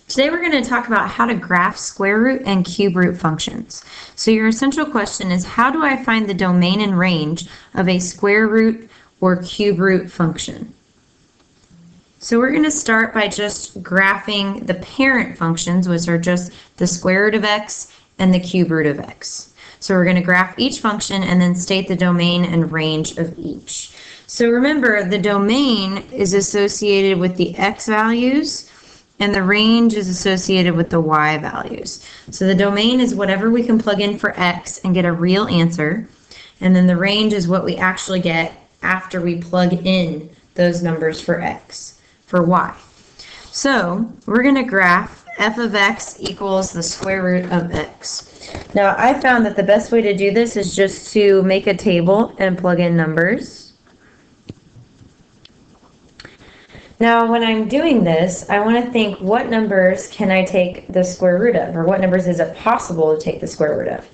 Today we're going to talk about how to graph square root and cube root functions. So your essential question is, how do I find the domain and range of a square root or cube root function? So we're going to start by just graphing the parent functions, which are just the square root of x and the cube root of x. So we're going to graph each function and then state the domain and range of each. So remember, the domain is associated with the x values, and the range is associated with the y values. So the domain is whatever we can plug in for x and get a real answer, and then the range is what we actually get after we plug in those numbers for x, for y. So we're going to graph f of x equals the square root of x. Now I found that the best way to do this is just to make a table and plug in numbers. Now, when I'm doing this, I want to think, what numbers can I take the square root of, or what numbers is it possible to take the square root of?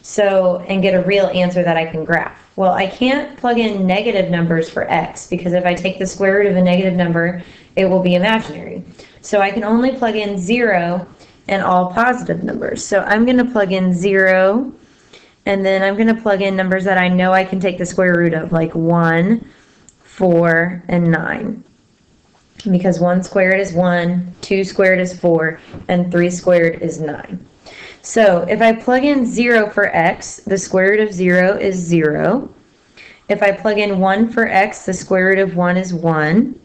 So, and get a real answer that I can graph. Well, I can't plug in negative numbers for x, because if I take the square root of a negative number, it will be imaginary. So I can only plug in 0 and all positive numbers. So I'm going to plug in 0, and then I'm going to plug in numbers that I know I can take the square root of, like 1, 4, and 9. Because 1 squared is 1, 2 squared is 4, and 3 squared is 9. So if I plug in 0 for x, the square root of 0 is 0. If I plug in 1 for x, the square root of 1 is 1.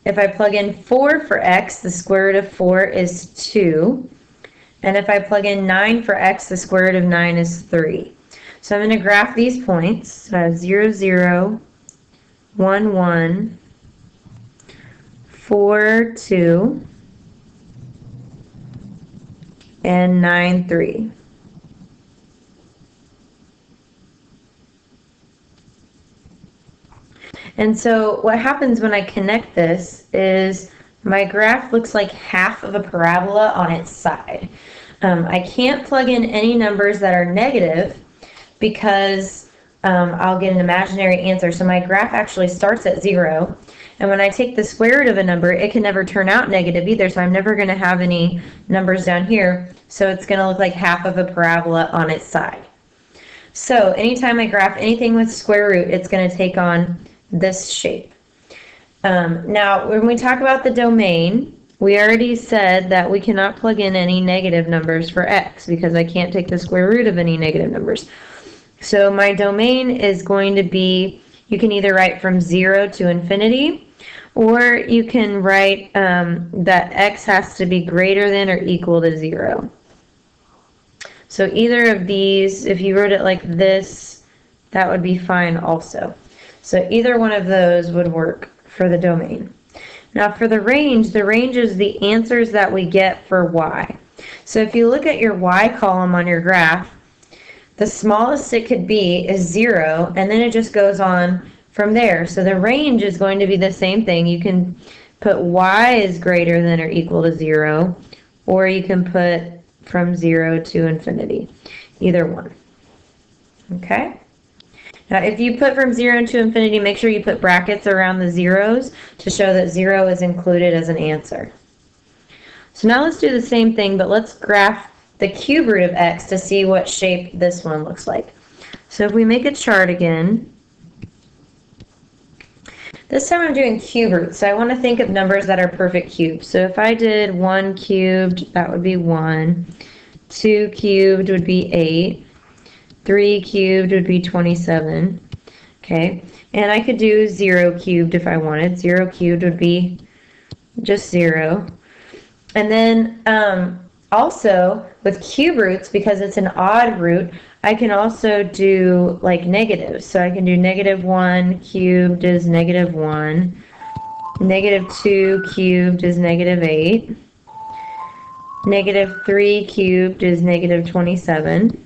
If I plug in 4 for x, the square root of 4 is 2. And if I plug in 9 for x, the square root of 9 is 3. So I'm going to graph these points. So I have 0, 0, 1, 1, 4, 2, and 9, 3. And so what happens when I connect this is my graph looks like half of a parabola on its side. I can't plug in any numbers that are negative because I'll get an imaginary answer. So my graph actually starts at 0. And when I take the square root of a number, it can never turn out negative either, so I'm never going to have any numbers down here, so it's going to look like half of a parabola on its side. So anytime I graph anything with square root, it's going to take on this shape. Now, when we talk about the domain, we already said that we cannot plug in any negative numbers for x, because I can't take the square root of any negative numbers. So my domain is going to be, you can either write from 0 to infinity, or you can write that x has to be greater than or equal to 0. So either of these, if you wrote it like this, that would be fine also. So either one of those would work for the domain. Now for the range is the answers that we get for y. So if you look at your y column on your graph, the smallest it could be is 0, and then it just goes on from there. So the range is going to be the same thing. You can put y is greater than or equal to 0, or you can put from 0 to infinity. Either one. Okay? Now if you put from 0 to infinity, make sure you put brackets around the zeros to show that 0 is included as an answer. So now let's do the same thing, but let's graph the cube root of x to see what shape this one looks like. So if we make a chart again, this time I'm doing cube roots, so I want to think of numbers that are perfect cubes. So if I did 1 cubed, that would be 1. 2 cubed would be 8. 3 cubed would be 27. Okay, and I could do 0 cubed if I wanted. 0 cubed would be just 0. And then also with cube roots, because it's an odd root, I can also do like negatives. So I can do -1 cubed is -1. -2 cubed is -8. -3 cubed is -27.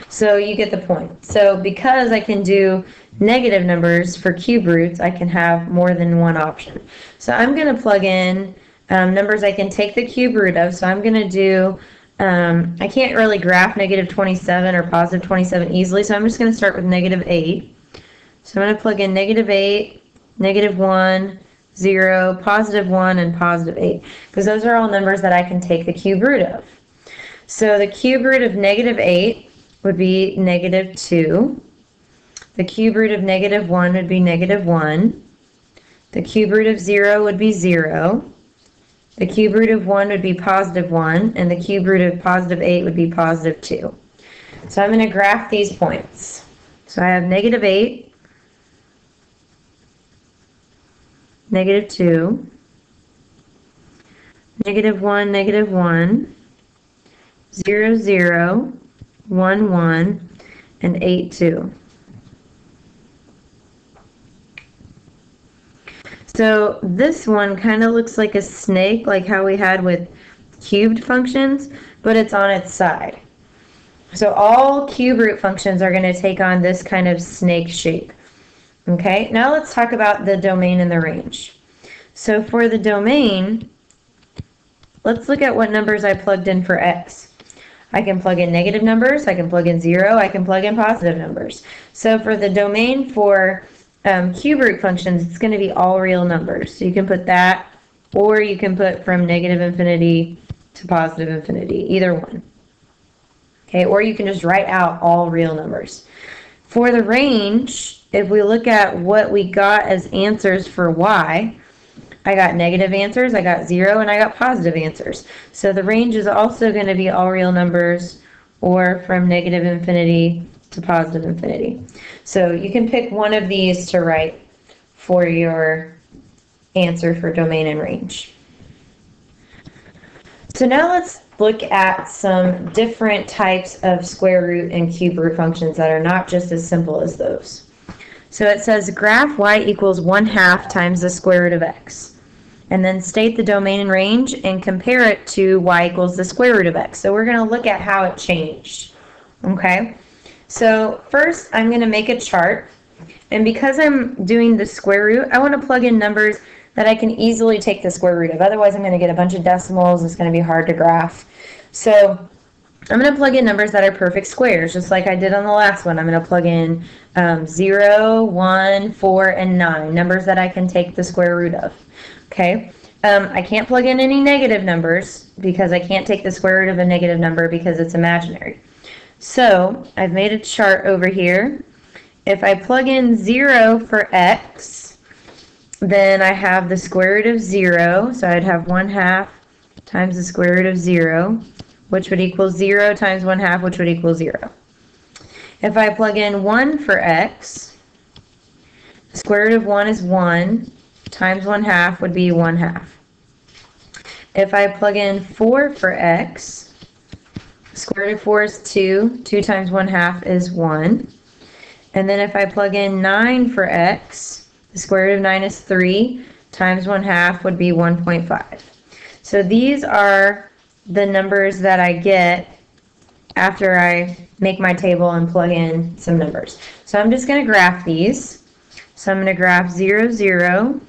So you get the point. So because I can do negative numbers for cube roots, I can have more than one option. So I'm going to plug in numbers I can take the cube root of. So I'm going to do, I can't really graph -27 or +27 easily, so I'm just going to start with -8. So I'm going to plug in -8, -1, 0, positive 1, and positive 8, because those are all numbers that I can take the cube root of. So the cube root of negative 8 would be negative 2. The cube root of negative 1 would be negative 1. The cube root of 0 would be 0. The cube root of 1 would be positive 1, and the cube root of positive 8 would be positive 2. So I'm going to graph these points. So I have negative 8, negative 2, negative 1, 0, 0, 1, 1, and 8, 2. So this one kind of looks like a snake, like how we had with cubed functions, but it's on its side. So all cube root functions are going to take on this kind of snake shape. Okay, now let's talk about the domain and the range. So for the domain, let's look at what numbers I plugged in for x. I can plug in negative numbers, I can plug in 0, I can plug in positive numbers. So for the domain for cube root functions, it's going to be all real numbers. So you can put that, or you can put from negative infinity to positive infinity, either one. Okay, or you can just write out all real numbers. For the range, if we look at what we got as answers for y, I got negative answers, I got 0, and I got positive answers. So the range is also going to be all real numbers, or from negative infinity to positive infinity. So you can pick one of these to write for your answer for domain and range. So now let's look at some different types of square root and cube root functions that are not just as simple as those. So it says graph y equals 1/2 times the square root of x. And then state the domain and range and compare it to y equals the square root of x. So we're going to look at how it changed. Okay? So first I'm going to make a chart. And because I'm doing the square root, I want to plug in numbers that I can easily take the square root of. Otherwise I'm going to get a bunch of decimals. It's going to be hard to graph. So I'm going to plug in numbers that are perfect squares, just like I did on the last one. I'm going to plug in 0, 1, 4, and 9, numbers that I can take the square root of. Okay, I can't plug in any negative numbers because I can't take the square root of a negative number because it's imaginary. So I've made a chart over here. If I plug in 0 for x, then I have the square root of 0, so I'd have 1/2 times the square root of 0, which would equal 0 times 1/2, which would equal 0. If I plug in 1 for x, the square root of 1 is 1, times 1/2 would be 1/2. If I plug in 4 for x, the square root of 4 is 2, 2 times 1/2 is 1. And then if I plug in 9 for x, the square root of 9 is 3, times 1/2 would be 1.5. So these are the numbers that I get after I make my table and plug in some numbers. So I'm just going to graph these. So I'm going to graph 0, 0,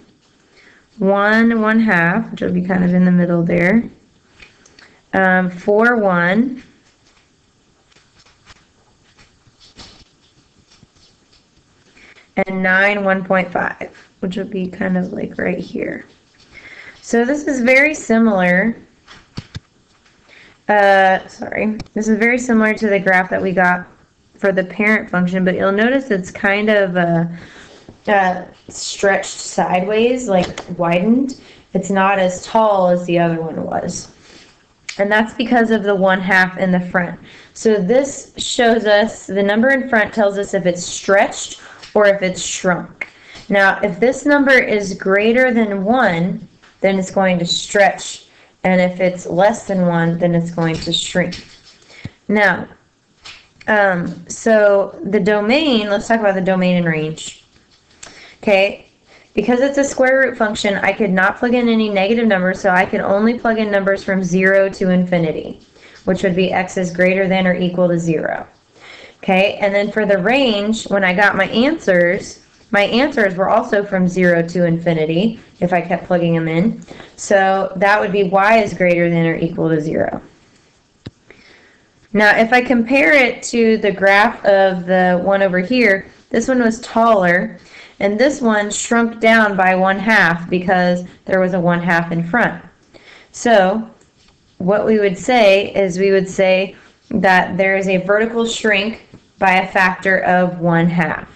1, 1/2, which will be kind of in the middle there, 4, 1, and 9, 1.5, which would be kind of like right here. So this is very similar. This is very similar to the graph that we got for the parent function, but you'll notice it's kind of stretched sideways, like widened. It's not as tall as the other one was. And that's because of the 1/2 in the front. So this shows us, the number in front tells us if it's stretched or if it's shrunk. Now, if this number is greater than 1, then it's going to stretch. And if it's less than 1, then it's going to shrink. Now, so the domain, let's talk about the domain and range. Okay, because it's a square root function, I could not plug in any negative numbers, so I could only plug in numbers from 0 to infinity, which would be x is greater than or equal to 0. Okay, and then for the range, when I got my answers were also from 0 to infinity, if I kept plugging them in. So that would be y is greater than or equal to 0. Now, if I compare it to the graph of the one over here, this one was taller, and this one shrunk down by 1/2 because there was a 1/2 in front. So what we would say is we would say that there is a vertical shrink by a factor of 1/2,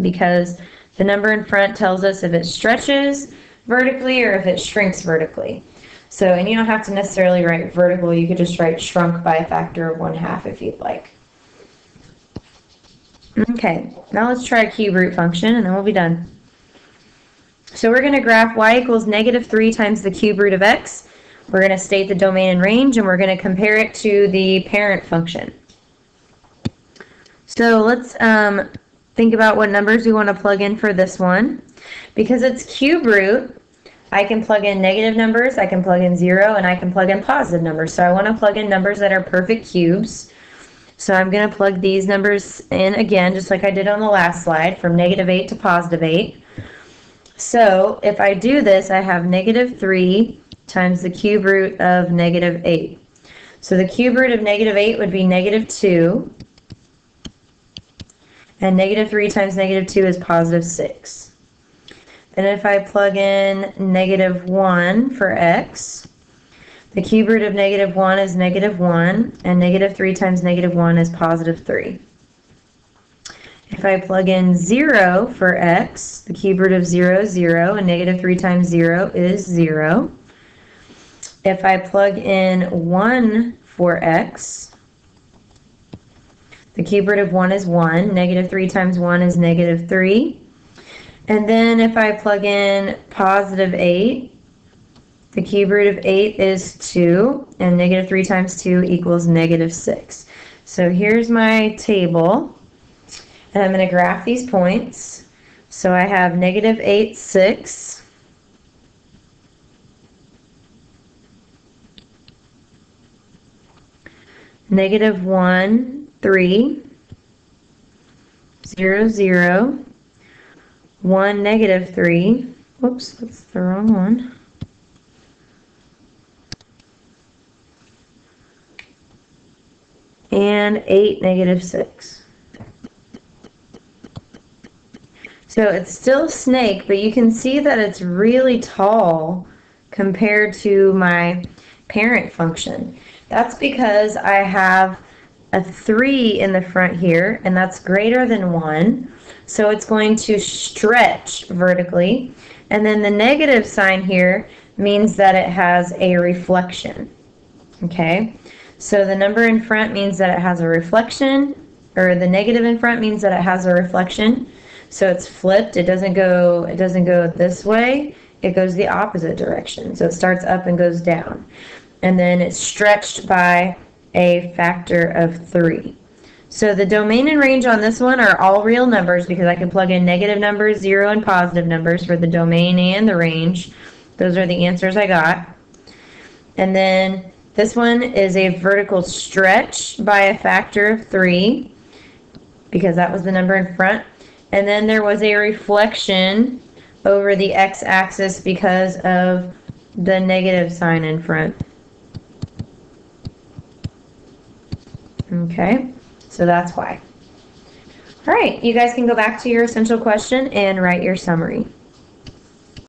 because the number in front tells us if it stretches vertically or if it shrinks vertically. So, and you don't have to necessarily write vertical, you could just write shrunk by a factor of 1/2 if you'd like. Okay, now let's try a cube root function and then we'll be done. So we're going to graph y equals -3 times the cube root of x. We're going to state the domain and range, and we're going to compare it to the parent function. So let's think about what numbers we want to plug in for this one. Because it's cube root, I can plug in negative numbers, I can plug in 0, and I can plug in positive numbers. So I want to plug in numbers that are perfect cubes. So I'm going to plug these numbers in again, just like I did on the last slide, from -8 to +8. So if I do this, I have -3 times the cube root of -8. So the cube root of -8 would be -2. And -3 times -2 is +6. And if I plug in -1 for x, the cube root of -1 is -1, and -3 times -1 is +3. If I plug in 0 for x, the cube root of 0 is 0, and -3 times 0 is 0. If I plug in 1 for x, the cube root of 1 is 1, -3 times 1 is -3. And then if I plug in +8, the cube root of 8 is 2, and -3 times 2 equals -6. So here's my table, and I'm going to graph these points. So I have -8, 6. -1, 3. 0, 0. 1, -3. Whoops, that's the wrong one. And 8, -6. So it's still a snake, but you can see that it's really tall compared to my parent function. That's because I have a 3 in the front here, and that's greater than 1. So it's going to stretch vertically. And then the negative sign here means that it has a reflection. Okay? So the number in front means that it has a reflection, or the negative in front means that it has a reflection. So it's flipped. It doesn't go this way. It goes the opposite direction. So it starts up and goes down. And then it's stretched by a factor of 3. So the domain and range on this one are all real numbers because I can plug in negative numbers, 0, and positive numbers for the domain and the range. Those are the answers I got. And then this one is a vertical stretch by a factor of 3 because that was the number in front. And then there was a reflection over the x-axis because of the negative sign in front. Okay, so that's why. All right, you guys can go back to your essential question and write your summary.